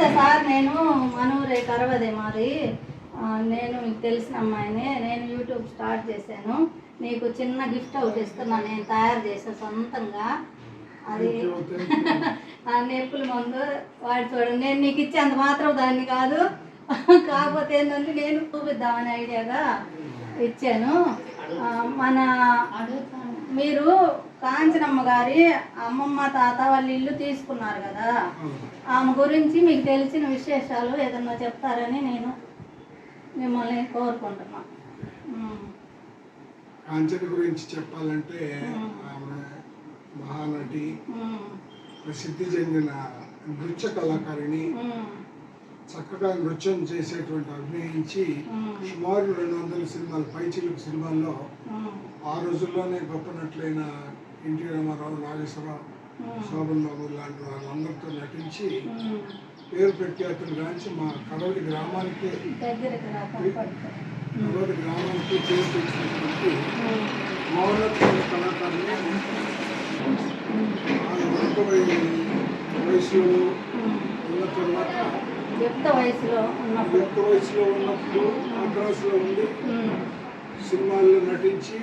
నమస్తే సార్, నేను మనూరే కరవదే మాది. నేను మీకు తెలిసిన అమ్మాయిని. నేను యూట్యూబ్ స్టార్ట్ చేశాను. నీకు చిన్న గిఫ్ట్ ఒకటి ఇస్తున్నా, నేను తయారు చేసాను సొంతంగా. అది నొప్పుల మందు వాడి చూడండి. నేను నీకు ఇచ్చేంత మాత్రం దాన్ని కాదు, కాకపోతే ఏంటంటే నేను చూపిద్దామని ఐడియాగా ఇచ్చాను. మన మీరు కాంచనమ్మ గారి అమ్మమ్మ తాత వాళ్ళ ఇల్లు తీసుకున్నారు కదా, ఆమె గురించి మీకు తెలిసిన విశేషాలు ఏదన్నా చెప్తారని నేను మిమ్మల్ని కోరుకుంటున్నా. కాంచన గురించి చెప్పాలంటే ఆమె మహానటి, ప్రసిద్ధి చెందిన నృత్య కళాకారిణి. చక్కగా నృత్యం చేసేటువంటి అభినయించి సుమారు 200 సినిమాలు, పైచిలుకు సినిమాల్లో ఆ రోజుల్లోనే గొప్ప నటులైన ఎన్టీ రామారావు, నాగేశ్వరరావు, శోభన్ బాబు లాంటి వాళ్ళందరితో నటించి పేరు ప్రఖ్యాతులు గాంచి మా కడవలి గ్రామానికి పేరు తెచ్చినటువంటి మౌనత్వ కళాకారులు. వయసులో ఉన్న తర్వాత యుక్త వయసులో ఉన్నప్పుడు మద్రాసులో ఉండి సినిమాల్లో నటించి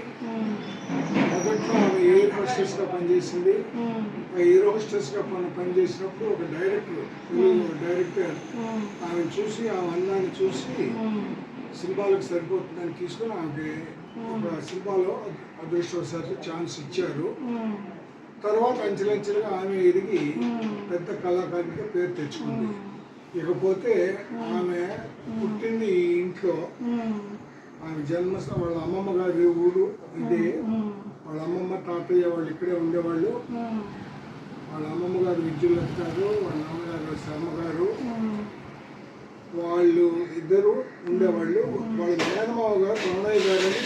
మొదట్లో ఆమె ఎయిర్ హోస్టెస్గా పనిచేసింది. ఆ ఎయిర్ హోస్టెస్గా పనిచేసినప్పుడు ఒక డైరెక్టర్ ఆమె చూసి, ఆ అందాన్ని చూసి సినిమాలకు సరిపోతుందని తీసుకుని ఆమె ఒక సినిమాలో అదృష్టవశాత్తు ఛాన్స్ ఇచ్చారు. తర్వాత అంచెలంచెలుగా ఆమె ఎదిగి పెద్ద కళాకారిగా పేరు తెచ్చుకుంది. ఇకపోతే ఆమె పుట్టింది ఈ ఇంట్లో. ఆమె జన్మస్థానం వాళ్ళ అమ్మమ్మ గారి ఊరు ఇదే. వాళ్ళ అమ్మమ్మ తాతయ్య వాళ్ళు ఇక్కడే ఉండేవాళ్ళు. వాళ్ళ అమ్మమ్మ గారు విద్యులత గారు, వాళ్ళ నాన్నగారు శర్మ గారు, వాళ్ళు ఇద్దరు ఉండేవాళ్ళు. వాళ్ళ మేనమావ గారు రమణయ్య గారని.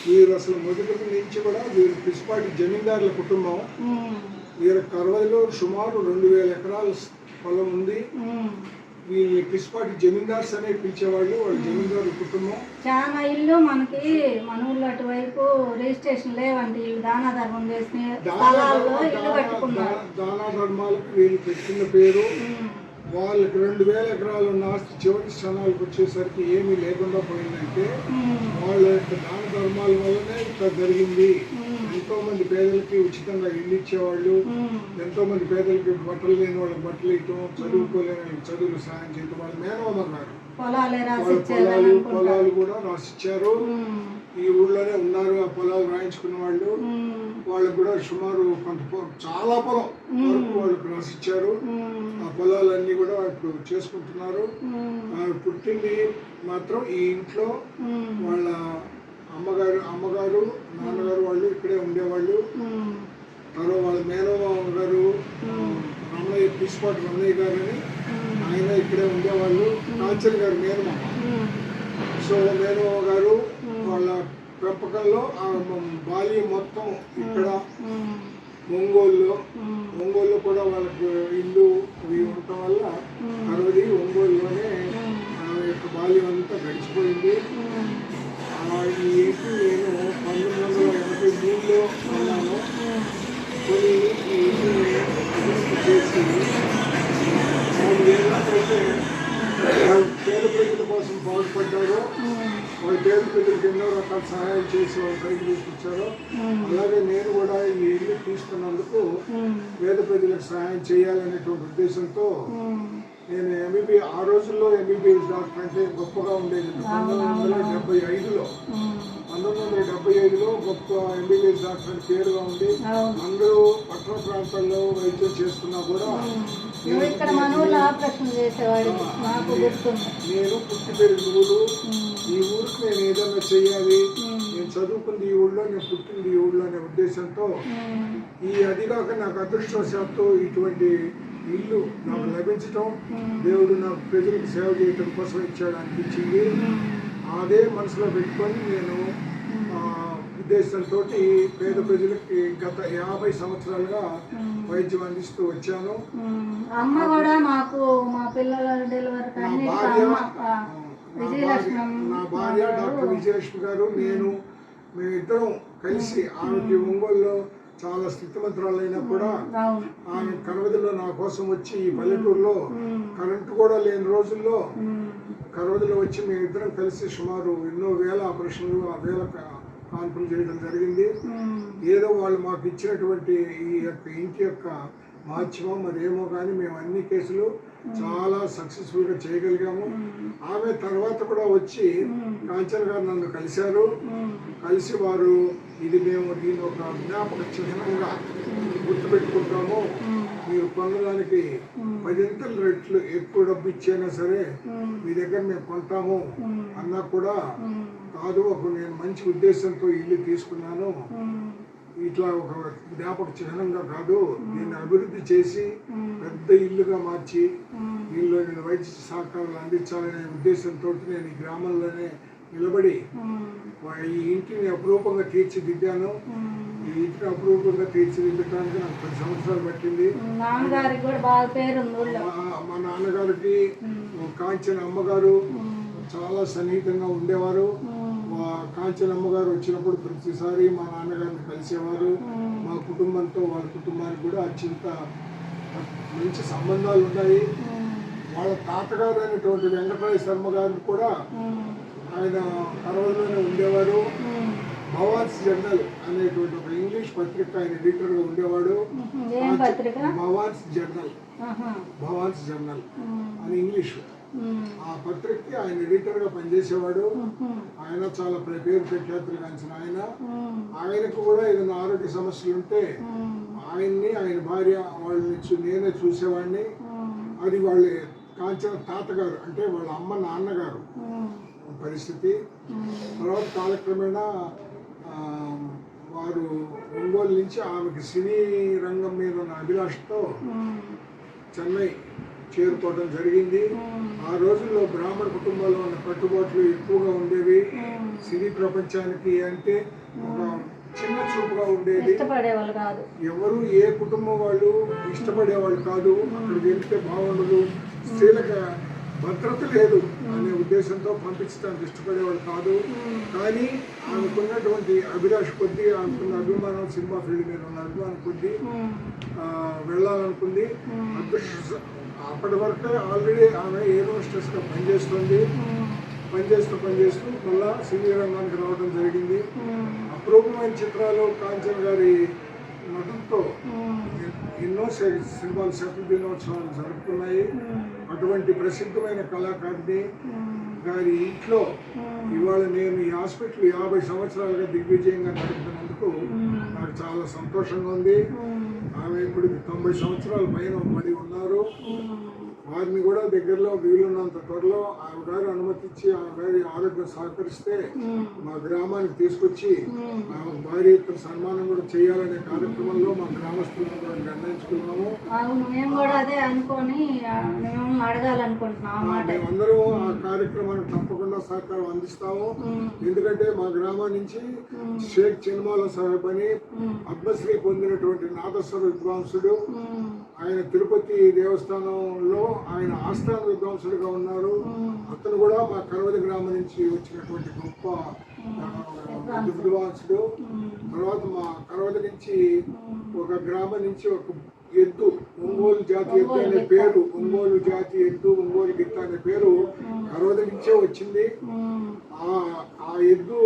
వీరు అసలు మొదటి నుంచి కూడా వీరు పిసిపాటి జమీందారుల కుటుంబం. వీరు కరవలిలో సుమారు 2000 ఎకరాల పొలం ఉంది. వీళ్ళని పిసిపాటి జమీందార్స్ అనే పిలిచేవాళ్ళు. వాళ్ళ జమీందారుల కుటుంబం. చాలా ఇల్లు మనకి మన ఊళ్ళో అటువైపు రిజిస్ట్రేషన్ లేవండి. దానా ధర్మం చేసిన దానా ధర్మాలకు వీళ్ళు పెట్టిన పేరు. వాళ్ళకి 2000 ఎకరాలు ఉన్న ఆస్తి చివరి స్థానాలకు వచ్చేసరికి ఏమీ లేకుండా పోయిందంటే వాళ్ళ యొక్క దాన ధర్మాల వల్లనే ఇట్లా జరిగింది. ఎంతో మంది పేదలకి ఉచితంగా ఇల్లు ఇచ్చేవాళ్ళు, ఎంతో మంది పేదలకి బట్టలు లేని వాళ్ళకి బట్టలు ఇవ్వటం, చదువుకోలేని వాళ్ళకి చదువులు సాయం చేయటం. వాళ్ళ మేనమామ గారు పొలాలు కూడా రాసిచ్చారు. ఈ ఊళ్ళోనే ఉన్నారు ఆ పొలాలు రాయించుకున్న వాళ్ళు. వాళ్ళకు కూడా సుమారు చాలా పొలం వరకు వాళ్ళకు రాసిచ్చారు. ఆ పొలాలన్నీ కూడా ఇప్పుడు చేసుకుంటున్నారు. పుట్టింది మాత్రం ఈ ఇంట్లో. వాళ్ళ అమ్మగారు నాన్నగారు వాళ్ళు ఇక్కడే ఉండేవాళ్ళు. తర్వాత వాళ్ళ మేనమామ గారు రమణయ్య, పిసిపాటి రమణయ్య గారు అని ఆయన ఇక్కడే ఉండేవాళ్ళు. కాంచన గారు మేనమామ. సో మేనమామ గారు వాళ్ళ పెంపకంలో బాల్యం మొత్తం ఇక్కడ ఒంగోలులో కూడా వాళ్ళకి ఇల్లు అవి ఉండటం వల్ల కరవలి ఒంగోలులోనే ఆమె యొక్క బాల్యం అంతా గడిచిపోయింది. ఈ ఇంటి నేను 1983లో ఉన్నాను. కొన్ని ఈ ఇంటిని చేసి 3 ఏళ్ళకైతే పేద ప్రజల కోసం పాటుపడ్డారు. వాళ్ళ పేద ప్రజలకు ఎన్నో రకాల సహాయం చేసి వాళ్ళు పైకి తీసుకొచ్చారు. అలాగే నేను కూడా ఈ ఇల్లు తీసుకున్నందుకు పేద ప్రజలకు సహాయం చేయాలనేటువంటి ఉద్దేశంతో నేను ఆ రోజుల్లో MBBS డాక్టర్ అంటే గొప్పగా ఉండేది. 1975లో గొప్ప MBBS డాక్టర్ అని పేరుగా ఉండి అందరూ పట్టణ ప్రాంతాల్లో వైద్యం చేస్తున్నా కూడా నేను పుట్టి పెరిగిన ఊరు. ఈ ఊరికి నేను ఏదైనా చెయ్యాలి, నేను చదువుకుంది ఈ ఊళ్ళో, నేను పుట్టింది ఈ ఊళ్ళో అనే ఉద్దేశంతో అదిగాక నాకు అదృష్టవశాత్తు ఇటువంటి ఇల్లు నాకు లభించటం, దేవుడు నాకు ప్రజలకు సేవ చేయటం కోసం ఇచ్చాడు అనిపించింది. అదే మనసులో పెట్టుకొని నేను ఉద్దేశంతో పేద ప్రజలకి గత 50 సంవత్సరాలుగా వైద్యం అందిస్తూ వచ్చాను. అమ్మ కూడా మాకు మా పిల్లల డెలివరీ నా భార్య డాక్టర్ విజయలక్ష్మి గారు, మేమిద్దరం కలిసి ఆమెకి ఒంగోలులో చాలా స్థితిమంతురాలైనా కూడా అవును. ఆమె కరవదిలో నా కోసం వచ్చి ఈ పల్లెటూరులో కరెంటు కూడా లేని రోజుల్లో కరవదిలో వచ్చి మేము ఇద్దరం కలిసి సుమారు ఎన్నో వేల ఆపరేషన్లు ఆ వేల కాన్పులు చేయడం జరిగింది. ఏదో వాళ్ళు మాకు ఇచ్చినటువంటి ఈ యొక్క ఇంటి యొక్క మాధ్యమం మరి ఏమో కానీ మేము అన్ని కేసులు చాలా సక్సెస్ఫుల్గా చేయగలిగాము. ఆమె తర్వాత కూడా వచ్చి కాంచన గారు నన్ను కలిశారు. కలిసి వారు ఇది మేము దీని ఒక జ్ఞాపక చిహ్నంగా గుర్తుపెట్టుకుంటాము, మీరు కొనడానికి 10 రెట్లు ఎక్కువ డబ్బు ఇచ్చైనా సరే మీ దగ్గర మేము కొంటాము అన్నా కూడా కాదు, నేను మంచి ఉద్దేశంతో ఇల్లు తీసుకున్నాను, ఇట్లా ఒక జ్ఞాపక చిహ్నంగా కాదు, దీన్ని అభివృద్ధి చేసి పెద్ద ఇల్లుగా మార్చి దీనిలో నేను వైద్య సహకారాలు అందించాలనే ఉద్దేశంతో నేను ఈ గ్రామంలోనే నిలబడి ఈ ఇంటిని అపురూపంగా తీర్చిదిద్దాను. ఈ ఇంటిని అపురూపంగా తీర్చిదిద్దడానికి నాకు 10 సంవత్సరాలు పట్టింది. మా నాన్నగారికి కాంచన అమ్మగారు చాలా సన్నిహితంగా ఉండేవారు. మా కాంచన అమ్మగారు వచ్చినప్పుడు ప్రతిసారి మా నాన్నగారిని కలిసేవారు. మా కుటుంబంతో వాళ్ళ కుటుంబానికి కూడా అత్యంత మంచి సంబంధాలు ఉన్నాయి. వాళ్ళ తాతగారు అయినటువంటి వెంకటరాయ శర్మ గారు కూడా ఆయన కరవలోనే ఉండేవారు. భవాన్స్ జర్నల్ అనేటువంటి ఒక ఇంగ్లీష్ పత్రిక ఆయన ఎడిటర్గా ఉండేవాడు. భవాన్స్ జర్నల్ అని ఇంగ్లీష్, ఆ పత్రికకి ఆయన ఎడిటర్గా పనిచేసేవాడు. ఆయన చాలా పేరు ప్రఖ్యాతులు కాంచిన ఆయనకు కూడా ఏదైనా ఆరోగ్య సమస్యలు ఉంటే ఆయన్ని ఆయన భార్య వాళ్ళని నేనే చూసేవాడిని. అది వాళ్ళ కాంచన తాతగారు అంటే వాళ్ళ అమ్మ నాన్నగారు పరిస్థితి. తర్వాత కాలక్రమేణా వారు ఒంగోలు నుంచి ఆమెకి సినీ రంగం మీద ఉన్న అభిలాషతో చెన్నై చేరుకోవడం జరిగింది. ఆ రోజుల్లో బ్రాహ్మణ కుటుంబాల్లో ఉన్న కట్టుబాట్లు ఎక్కువగా ఉండేవి. సినీ ప్రపంచానికి అంటే ఒక చిన్న చూపుగా ఉండేది. ఎవరు ఏ కుటుంబం వాళ్ళు ఇష్టపడేవాళ్ళు కాదు. అక్కడికి వెళ్తే బాగుండదు, స్త్రీలకు భద్రత లేదు అనే ఉద్దేశంతో పంపించడానికి ఇష్టపడేవాళ్ళు కాదు. కానీ ఆమెకున్నటువంటి అభిలాష కొద్దీ, ఆమెకున్న అభిమానం, సినిమా ఫీల్డ్ మీద ఉన్న అభిమానం కొద్దీ వెళ్ళాలనుకుంది. అప్పటి వరకే ఆల్రెడీ ఆమె ఏదో స్ట్రెస్గా పనిచేస్తూ మళ్ళా సినీ రంగానికి రావడం జరిగింది. అపూర్వమైన చిత్రాలు కాంచన్ గారి నటనతో ఎన్నో సినిమాలు శత దినోత్సవాలు జరుపుకున్నాయి. అటువంటి ప్రసిద్ధమైన కళాకారిణి గారి ఇంట్లో ఇవాళ నేను ఈ హాస్పిటల్ 50 సంవత్సరాలుగా దిగ్విజయంగా నడుపుతున్నందుకు నాకు చాలా సంతోషంగా ఉంది. ఆమె ఇప్పుడు 90 సంవత్సరాల పైన పడి ఉన్నారు. వారిని కూడా దగ్గరలో వీలున్నంత త్వరలో ఆమె గారు అనుమతించి ఆమె గారి ఆరోగ్యం సహకరిస్తే మా గ్రామానికి తీసుకొచ్చి ఆమె భారీ ఎత్తున సన్మానం కూడా చేయాలనే కార్యక్రమంలో మా గ్రామస్తులను కూడా నిర్ణయించుకున్నాము. మేమందరూ ఆ కార్యక్రమానికి తప్పకుండా సహకారం అందిస్తాము. ఎందుకంటే మా గ్రామం నుంచి షేక్ చిన్మాల సాహెబ్ అని పద్మశ్రీ పొందినటువంటి నాదస్వర విద్వాంసుడు, ఆయన తిరుపతి దేవస్థానంలో ఆయన ఆస్థాన విద్వాంసుడుగా ఉన్నారు. అతను కూడా మా కరవది గ్రామం నుంచి వచ్చినటువంటి గొప్ప విద్వాంసుడు. తర్వాత మా కరవది నుంచి ఒక గ్రామం నుంచి ఒక ఎద్దు, ఒంగోలు జాతి ఎద్దు అనే పేరు, ఒంగోలు జాతి ఎద్దు, ఒంగోలు గిత్త అనే పేరు కరవది నుంచే వచ్చింది. ఆ ఎద్దు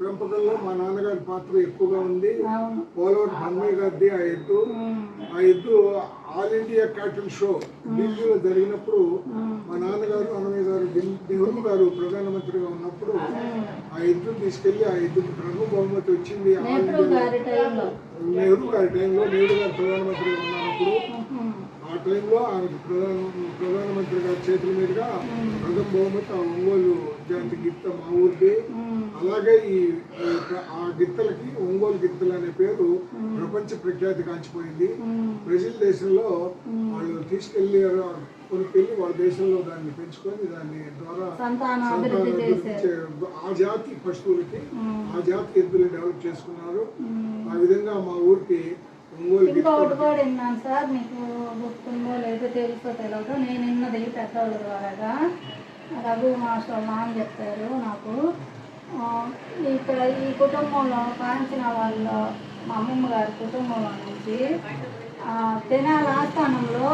పెంపకంలో మా నాన్నగారి పాత్ర ఎక్కువగా ఉంది. పోలవరం హన్మయ్య గారిది ఆ ఎద్దు ఆల్ ఇండియా క్యాటిల్ షో ఢిల్లీలో జరిగినప్పుడు మా నాన్నగారు హన్మయ్య గారు నెహ్రూ గారు ప్రధానమంత్రిగా ఉన్నప్పుడు ఆ ఎద్దును తీసుకెళ్లి ఆ ఎద్దుకు ప్రభు బహుమతి వచ్చింది. నెహ్రూ గారి టైంలో నెహ్రూ గారు ప్రధానమంత్రిగా ఉన్నప్పుడు ఆ టైంలో ఆమెకు ప్రధానమంత్రి గారి చేతుల మీదుగా ప్రథమ బహుమతి ఆ ఒంగోలు జాతి గిత్త మా ఊరిది. అలాగే ఆ గిత్తలకి ఒంగోలు గిత్తలు అనే పేరు ప్రపంచ ప్రఖ్యాతి కాంచిపోయింది. బ్రెజిల్ దేశంలో వాళ్ళు తీసుకెళ్లి కొనుక్కెళ్ళి వాళ్ళ దేశంలో దాన్ని పెంచుకొని దాని ద్వారా ఆ జాతి పశువులకి ఆ జాతి ఎద్దులు డెవలప్ చేసుకున్నారు. ఆ విధంగా మా ఊరికి ఇంకొకటి కూడా విన్నాను సార్, మీకు గుర్తుందో లేదో తెలుసో తెలియదు, నేను విన్నది పెద్దవాళ్ళ ద్వారాగా రఘు మాస్టర్ నాన్న చెప్పారు నాకు. ఇక్కడ ఈ కుటుంబంలో కాంచిన వాళ్ళ మా అమ్మమ్మ గారి కుటుంబం నుంచి తెనాలి ఆస్థానంలో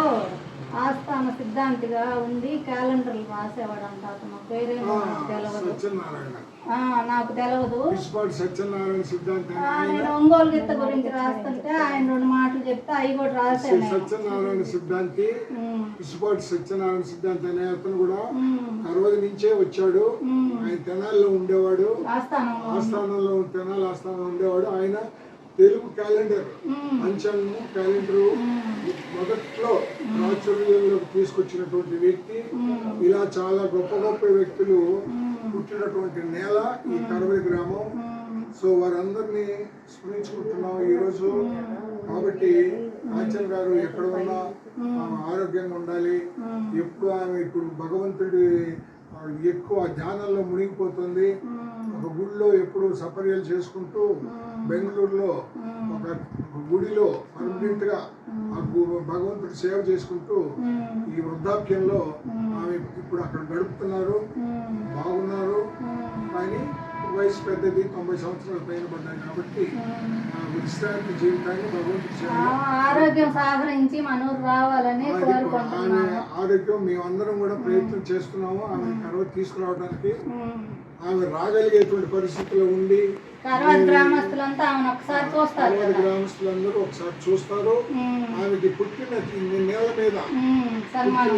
ఆస్థాన సిద్ధాంతిగా ఉండి క్యాలెండర్లు రాసేవాడు అంట. అతను పేరేమో నాకు తెలియదు. నాకు తెలియదు. నేను ఒంగోలు గిత్త గురించి రాస్తుంటే ఆయన 2 మాటలు చెప్తే అవి కూడా రాశాను. సత్యనారాయణ సిద్ధాంతి, ఇసుపాటి సత్యనారాయణ సిద్ధాంతి అనే అతను కూడా 60 నుంచే వచ్చాడు. ఆయన తెనాలిలో ఉండేవాడు, ఆస్థానంలో తెనాలి ఆస్థానంలో ఉండేవాడు. ఆయన తెలుగు క్యాలెండర్, పంచాంగం క్యాలెండర్ మొదట్లో ప్రాచుర్యంలోకి తీసుకొచ్చినటువంటి వ్యక్తి. ఇలా చాలా గొప్ప గొప్ప వ్యక్తులు పుట్టినటువంటి నేల ఈ కరవలి గ్రామం. సో వారందరినీ స్మరించుకుంటున్నాం ఈరోజు. కాబట్టి ఆచార్య గారు ఎక్కడ ఉన్నా ఆరోగ్యంగా ఉండాలి. ఎప్పుడు ఆమె ఇప్పుడు భగవంతుడి ఎక్కువ ధ్యానంలో మునిగిపోతుంది. ఒక గుడిలో ఎప్పుడు సపర్యలు చేసుకుంటూ బెంగళూరులో ఒక గుడిలో పర్మనెంట్ గా భగవంతుడి సేవ చేసుకుంటూ ఈ వృద్ధాప్యంలో ఆమె ఇప్పుడు అక్కడ గడుపుతున్నారు. బాగున్నారు. కానీ వయసు పెద్దది, 90 సంవత్సరాల పైన పడ్డాయి. కాబట్టి విశ్రాంతి జీవితాన్ని భగవంతుడి ఆరోగ్యం సహకరించి మనూరు రావాలని ఆరోగ్యం మేమందరం కూడా ప్రయత్నం చేస్తున్నాము ఆమె కరవ తీసుకురావడానికి. ఆమె రాగలిగేటువంటి పరిస్థితిలో ఉండి గ్రామస్తులందరూ ఒకసారి చూస్తారు. ఆమెకి పుట్టిన నేల మీద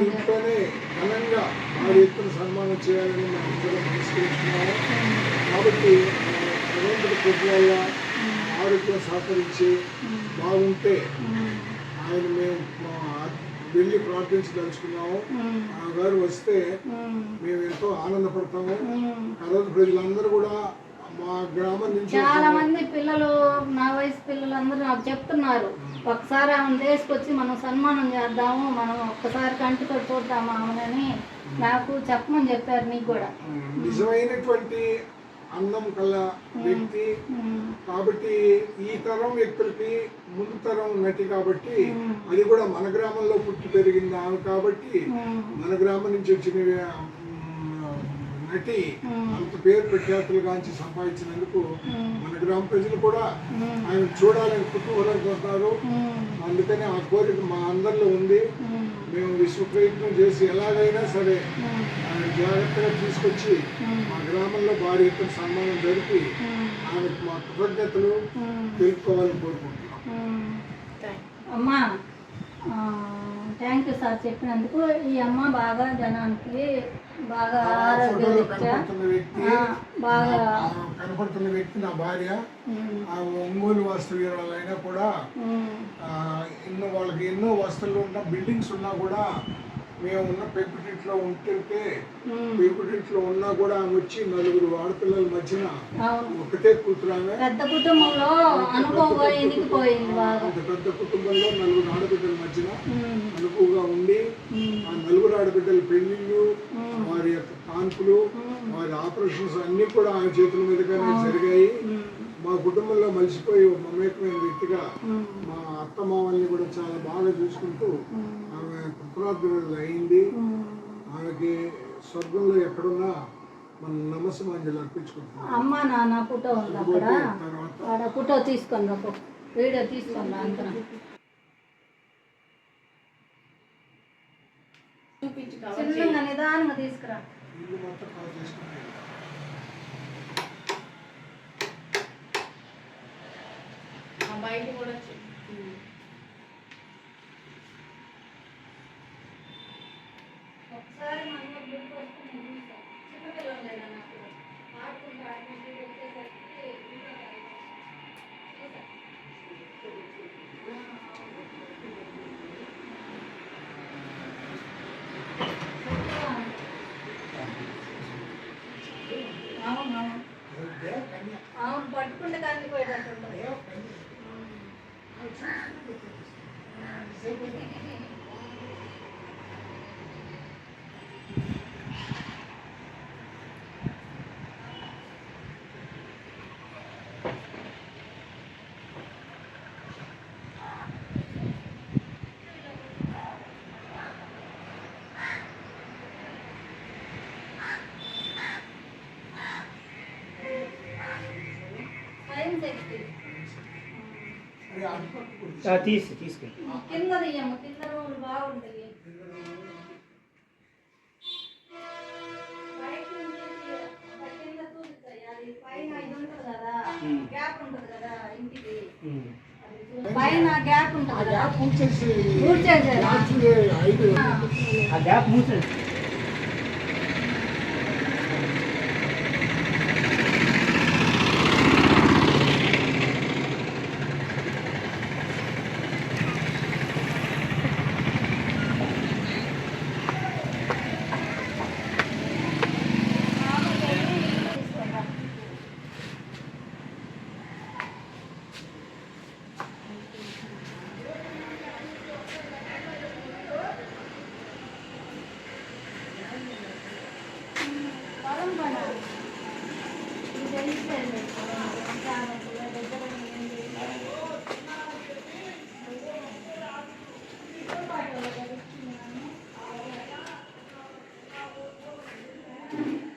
ఇంట్లోనే ఘనంగా ఆమె ఎత్తున సన్మానం చేయాలని మనం పరిష్కరిస్తున్నాము. కాబట్టి భగవంతుడి కృప వల్ల ఆరోగ్యం సహకరించి బాగుంటే ఆయన మేము వెళ్ళి ప్రార్థించదలుచుకున్నాము. ఆ గారు వస్తే మేము ఎంతో ఆనందపడతాము. ఆ రోజు ప్రజలందరూ కూడా మా గ్రామం నుంచి చాలా మంది పిల్లలు, నా వయసు పిల్లలందరూ నాకు చెప్తున్నారు, ఒకసారి ఆమెను తీసుకొచ్చి మనం సన్మానం చేద్దాము, మనం ఒక్కసారి కంటితో చూద్దాము ఆమెనని నాకు చెప్పమని చెప్పారు. నీకు కూడా నిజమైనటువంటి అందం కల వ్యక్తి. కాబట్టి ఈ తరం వ్యక్తులకి ముందు తరం నటి కాబట్టి అది కూడా మన గ్రామంలో పుట్టి పెరిగింది ఆమె. కాబట్టి మన గ్రామం నుంచి వచ్చిన నటి అంత పేరు ప్రఖ్యాతులుగాంచి సంపాదించినందుకు మన గ్రామ ప్రజలు కూడా ఆయన చూడాలని కుతూహలంగా ఉంటారు. అందుకని ఆ కోరిక మా అందరిలో ఉంది. మేము విశ్వ ప్రయత్నం చేసి ఎలాగైనా సరే ఆయన జాగ్రత్తగా తీసుకొచ్చి మా గ్రామంలో భారీ ఎత్తున సన్మానం జరిపి ఆమెకు మా కృతజ్ఞతలు తెలుపుకోవాలని కోరుకుంటున్నాం. అమ్మా థ్యాంక్ యూ సార్ చెప్పినందుకు. ఈ అమ్మ బాగా జనానికి బాగా కనపడుతున్న వ్యక్తి నా భార్య. ఆ ఒంగోలు వాస్తవ్యురాలైనా కూడా వాళ్ళకి ఎన్నో వస్తువులు ఉన్న బిల్డింగ్స్ ఉన్నా కూడా మేము ఉన్న పెంకుటింట్లో ఉంటుంటే పెంకుటింట్లో ఉన్నా కూడా ఆమె వచ్చి 4 ఆడపిల్లల మధ్యన ఒకటే కూతురు. ఆమె పెద్ద కుటుంబంలో పెద్ద కుటుంబంలో 4 ఆడబిడ్డల మధ్యన అనుకువగా ఉండి ఆ 4 ఆడబిడ్డల పెళ్లిళ్ళు, వారి యొక్క కాన్పులు, వారి ఆపరేషన్స్ అన్ని కూడా ఆమె చేతుల మీదుగానే జరిగాయి. మా కుటుంబంలో మలిసిపోయి మమేకమైన వ్యక్తిగా మా అత్త మామల్ని కూడా చాలా బాగా చూసుకుంటూ ఆమె కృతజ్ఞతలు అయింది. ఆమెకి స్వర్గంలో ఎక్కడున్నా మన నమస్సమాంజలి అర్పించుకుంటున్నాం. అమ్మ నాన్న ఫోటో ఉంది అక్కడ, ఫోటో తీసుకొని వీడియో తీసుకొని అంతా చిన్నగా నిదానంగా తీసుకురా. ఇల్లు మొత్తం కాల్ చేసుకున్నాయి. బయట కూడా ఒకసారి మనలో గ్రూప్ వస్తే నేను చూసాను. చిన్నపిల్లలు లేదా నాకు ఆడుకుంటూ వచ్చేసరికి అవును పట్టుకుంటే కందిపోయేటట్టు ఉంటుంది. తీసుకెళ్ళి కింద తీయమ్మ, కింద రూములు బాగుంటాయి. బయట నుంచి కింద చూపిస్తాయి. అది పైన ఇది ఉంటుంది కదా, గ్యాప్ ఉంటుంది కదా ఇంటికి, పైన గ్యాప్ ఉంటుంది ఆ కదా, గ్యాప్ పూడ్చేసి పూడ్చేసారా? యాక్చువల్లీ 5 ఆ గ్యాప్ మూసేది. పొలం పడా ఇది తెలిసిపోయింది. ఇంకా దగ్గర ఉంది.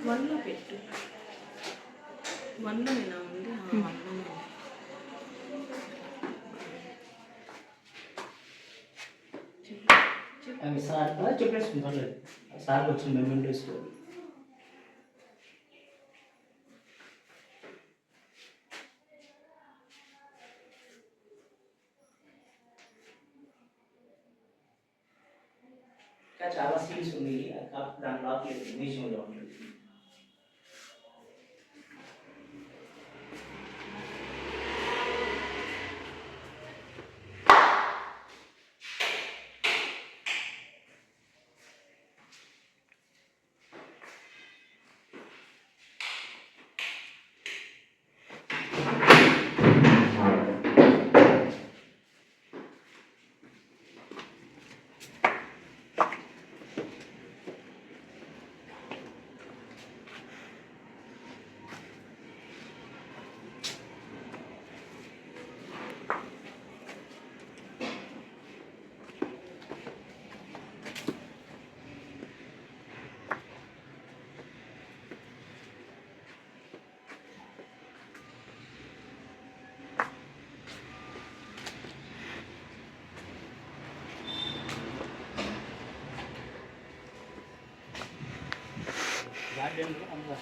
వన్లో పెట్టు. వన్లో నేను ఉంది. వన్లో అవి సార్ చెప్పేసుకుని పర్లేదు. సార్కి వచ్చిన మెమెంటోస్ ఇంకా చాలా సీన్స్ ఉంది. దాని లాక్ లేదు, మ్యూజియంలో ఉంటుంది. గార్డెన్లో అంతా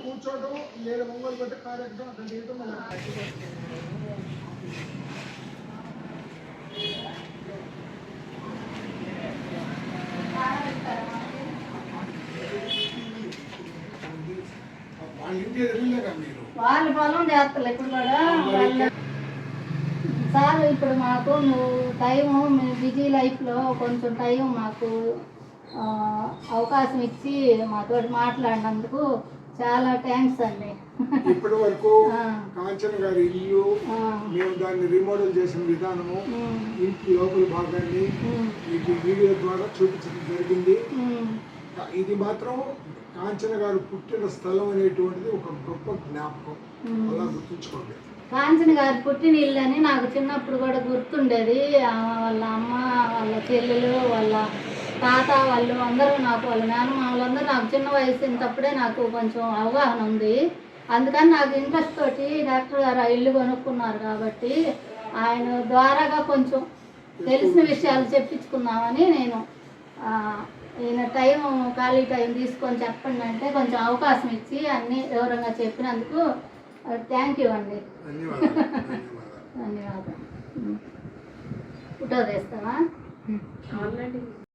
కూర్చోవడం లేదా మొంగోలు పెట్టి కార్యక్రమం అక్కడ తీయటం వాళ్ళ ఇంటి ఎదురులేగా మీరు వాళ్ళు పొలం చేస్తారు ఇప్పుడు కూడా. వాళ్ళ సార్ ఇప్పుడు మాకు నువ్వు టైము మీ బిజీ లైఫ్లో కొంచెం టైం మాకు అవకాశం ఇచ్చి మాతో మాట్లాడినందుకు చాలా థ్యాంక్స్ అండి. ఇప్పటి వరకు కాంచన గారి ఇల్లు మేము దాన్ని రిమోడల్ చేసిన విధానము ఇంటి లోపల భాగాన్ని మీకు వీడియో ద్వారా చూపించడం జరిగింది. ఇది మాత్రం కాంచన గారు పుట్టిన స్థలం అనేటువంటిది ఒక గొప్ప జ్ఞాపకం, అలా గుర్తుంచుకోండి. కాంచన గారు పుట్టిన ఇల్లు అని నాకు చిన్నప్పుడు కూడా గుర్తుండేది. వాళ్ళ అమ్మ, వాళ్ళ చెల్లెలు, వాళ్ళ తాత వాళ్ళు అందరూ నాకు, వాళ్ళ మేనమామలందరూ నాకు చిన్న వయసు ఇంతప్పుడే నాకు కొంచెం అవగాహన ఉంది. అందుకని నాకు ఇంట్రెస్ట్ తోటి డాక్టర్ గారు ఆ ఇల్లు కొనుక్కున్నారు కాబట్టి ఆయన ద్వారాగా కొంచెం తెలిసిన విషయాలు చెప్పించుకుందామని నేను ఈయన ఖాళీ టైం తీసుకొని చెప్పండి అంటే కొంచెం అవకాశం ఇచ్చి అన్నీ వివరంగా చెప్పినందుకు థ్యాంక్ యూ అండి. ధన్యవాదాలు. ధన్యవాదాలు. ఫోటో తీస్తావా? ఆల్రెడీ